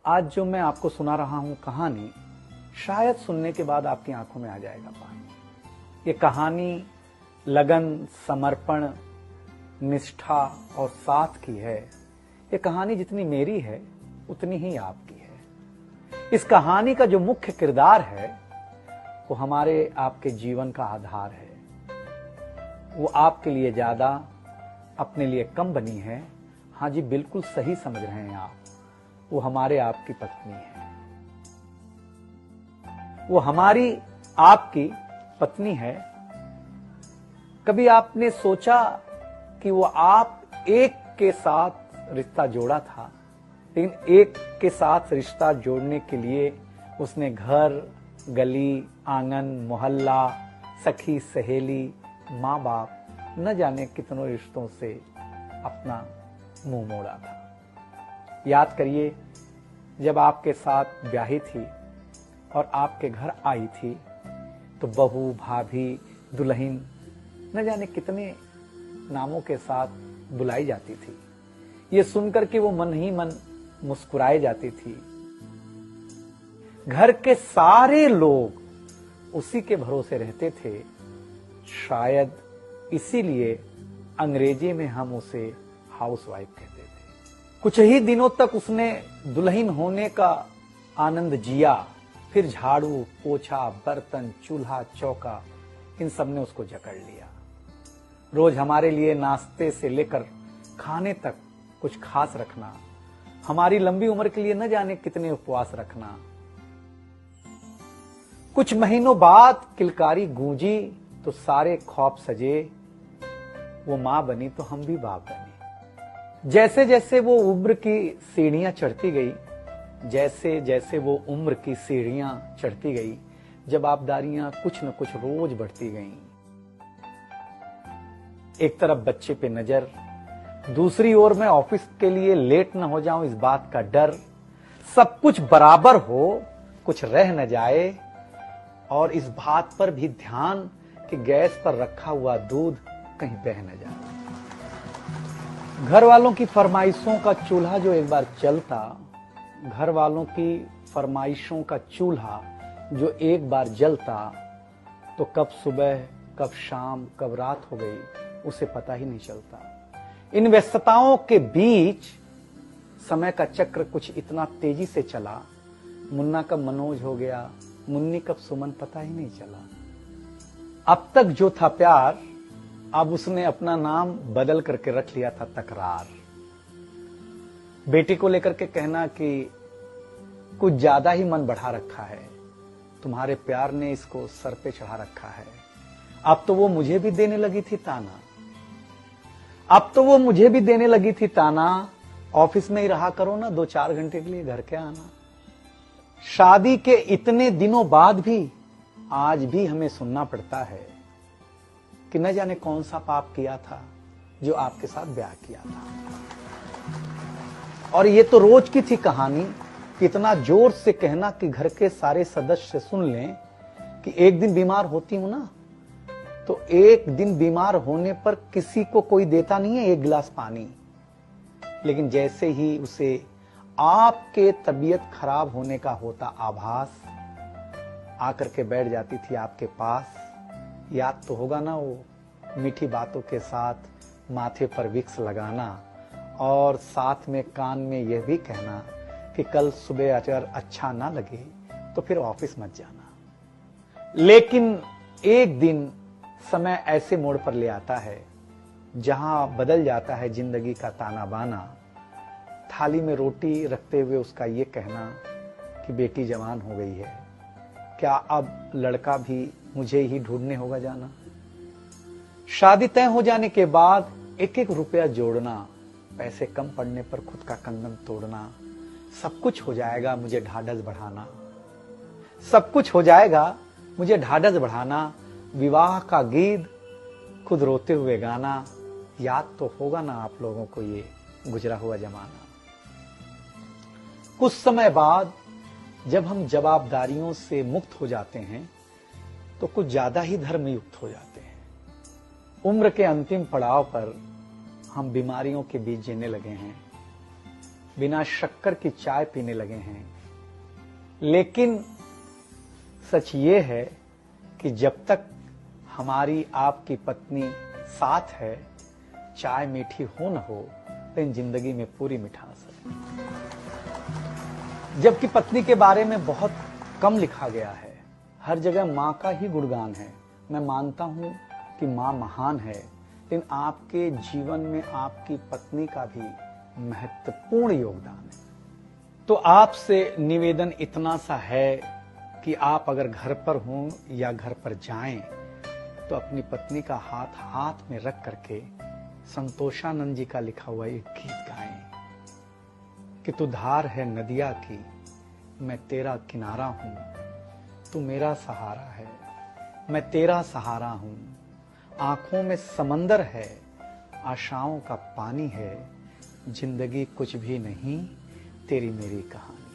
आज जो मैं आपको सुना रहा हूं कहानी, शायद सुनने के बाद आपकी आंखों में आ जाएगा पानी। ये कहानी लगन, समर्पण, निष्ठा और साथ की है। ये कहानी जितनी मेरी है उतनी ही आपकी है। इस कहानी का जो मुख्य किरदार है वो हमारे आपके जीवन का आधार है। वो आपके लिए ज्यादा, अपने लिए कम बनी है। हाँ जी, बिल्कुल सही समझ रहे हैं आप। वो हमारे आपकी पत्नी है। वो हमारी आपकी पत्नी है। कभी आपने सोचा कि वो आप एक के साथ रिश्ता जोड़ा था, लेकिन एक के साथ रिश्ता जोड़ने के लिए उसने घर, गली, आंगन, मोहल्ला, सखी, सहेली, माँ बाप, न जाने कितनों रिश्तों से अपना मुंह मोड़ा था। याद करिए, जब आपके साथ ब्याही थी और आपके घर आई थी तो बहू, भाभी, दुल्हन, न जाने कितने नामों के साथ बुलाई जाती थी। ये सुनकर के वो मन ही मन मुस्कुराए जाती थी। घर के सारे लोग उसी के भरोसे रहते थे। शायद इसीलिए अंग्रेजी में हम उसे हाउसवाइफ कहते थे। कुछ ही दिनों तक उसने दुल्हन होने का आनंद जिया। फिर झाड़ू, पोछा, बर्तन, चूल्हा, चौका, इन सब ने उसको जकड़ लिया। रोज हमारे लिए नाश्ते से लेकर खाने तक कुछ खास रखना, हमारी लंबी उम्र के लिए न जाने कितने उपवास रखना। कुछ महीनों बाद किलकारी गूंजी तो सारे खौफ सजे। वो मां बनी तो हम भी बाप बने। जैसे जैसे वो उम्र की सीढ़ियां चढ़ती गई, जैसे जैसे वो उम्र की सीढ़ियां चढ़ती गई, जवाबदारियां कुछ न कुछ रोज बढ़ती गईं। एक तरफ बच्चे पे नजर, दूसरी ओर मैं ऑफिस के लिए लेट न हो जाऊं इस बात का डर। सब कुछ बराबर हो, कुछ रह न जाए, और इस बात पर भी ध्यान कि गैस पर रखा हुआ दूध कहीं बह न जाए। घर वालों की फरमाइशों का चूल्हा जो एक बार चलता, घर वालों की फरमाइशों का चूल्हा जो एक बार जलता, तो कब सुबह, कब शाम, कब रात हो गई उसे पता ही नहीं चलता। इन व्यस्तताओं के बीच समय का चक्र कुछ इतना तेजी से चला, मुन्ना कब मनोज हो गया, मुन्नी कब सुमन, पता ही नहीं चला। अब तक जो था प्यार, अब उसने अपना नाम बदल करके रख लिया था तकरार। बेटी को लेकर के कहना कि कुछ ज्यादा ही मन बढ़ा रखा है, तुम्हारे प्यार ने इसको सर पे चढ़ा रखा है। अब तो वो मुझे भी देने लगी थी ताना, अब तो वो मुझे भी देने लगी थी ताना, ऑफिस में ही रहा करो ना, 2-4 घंटे के लिए घर के आना। शादी के इतने दिनों बाद भी आज भी हमें सुनना पड़ता है कि न जाने कौन सा पाप किया था जो आपके साथ ब्याह किया था। और ये तो रोज की थी कहानी। इतना जोर से कहना कि घर के सारे सदस्य सुन लें कि एक दिन बीमार होती हूं ना, तो एक दिन बीमार होने पर किसी को कोई देता नहीं है 1 गिलास पानी, लेकिन जैसे ही उसे आपके तबीयत खराब होने का होता आभास, आकर के बैठ जाती थी आपके पास। याद तो होगा ना वो मीठी बातों के साथ माथे पर विक्स लगाना, और साथ में कान में यह भी कहना कि कल सुबह अगर अच्छा ना लगे तो फिर ऑफिस मत जाना। लेकिन एक दिन समय ऐसे मोड़ पर ले आता है जहां बदल जाता है जिंदगी का ताना बाना। थाली में रोटी रखते हुए उसका ये कहना कि बेटी जवान हो गई है, क्या अब लड़का भी मुझे ही ढूंढने होगा जाना। शादी तय हो जाने के बाद 1-1 रुपया जोड़ना, पैसे कम पड़ने पर खुद का कंगन तोड़ना, सब कुछ हो जाएगा मुझे ढाढ़स बढ़ाना, सब कुछ हो जाएगा मुझे ढाढ़स बढ़ाना। विवाह का गीत खुद रोते हुए गाना। याद तो होगा ना आप लोगों को ये गुजरा हुआ जमाना। कुछ समय बाद जब हम जवाबदारियों से मुक्त हो जाते हैं तो कुछ ज्यादा ही धर्मयुक्त हो जाते हैं। उम्र के अंतिम पड़ाव पर हम बीमारियों के बीच जीने लगे हैं। बिना शक्कर की चाय पीने लगे हैं। लेकिन सच ये है कि जब तक हमारी आपकी पत्नी साथ है, चाय मीठी हो न हो, लेकिन जिंदगी में पूरी मिठास है। जबकि पत्नी के बारे में बहुत कम लिखा गया है, हर जगह मां का ही गुणगान है। मैं मानता हूं कि मां महान है, लेकिन आपके जीवन में आपकी पत्नी का भी महत्वपूर्ण योगदान है। तो आपसे निवेदन इतना सा है कि आप अगर घर पर हों या घर पर जाएं तो अपनी पत्नी का हाथ हाथ में रख करके संतोषानंद जी का लिखा हुआ एक गीत गाएं कि तू धार है नदिया की, मैं तेरा किनारा हूं, तू मेरा सहारा है, मैं तेरा सहारा हूं, आंखों में समंदर है, आशाओं का पानी है, जिंदगी कुछ भी नहीं, तेरी मेरी कहानी।